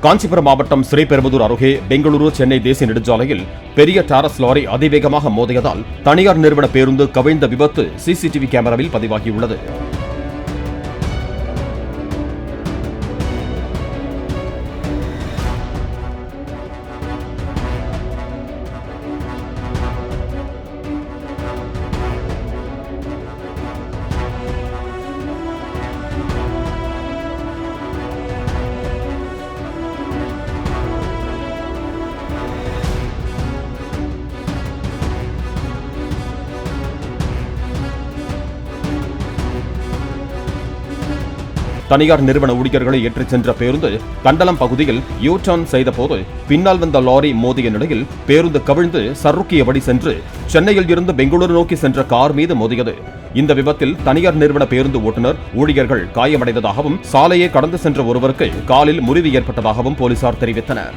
காஞ்சிபுரம் மாவட்டம் ஸ்ரீபெரும்புதூர் அருகே பெங்களூரு சென்னை தேசிய நெடுஞ்சாலையில் பெரிய டாரஸ் லாரி அதிவேகமாக மோதியதால் தனியார் நிறுவன பேருந்து கவிழ்ந்த விபத்து சிசிடிவி கேமராவில் பதிவாகியுள்ளது. தனியார் நிறுவன ஊழியர்களை ஏற்றிச் சென்ற பேருந்து கண்டலம் பகுதியில் யூ டர்ன் செய்தபோது பின்னால் வந்த லாரி மோதிய நிலையில் பேருந்து கவிழ்ந்து சறுக்கியபடி சென்று சென்னையில் இருந்து பெங்களூரு நோக்கி சென்ற கார் மீது மோதியது. இந்த விபத்தில் தனியார் நிறுவன பேருந்து ஓட்டுநர், ஊழியர்கள் காயமடைந்ததாகவும் சாலையை கடந்து சென்ற ஒருவருக்கு காலில் முறிவு ஏற்பட்டதாகவும் போலீசார் தெரிவித்தனர்.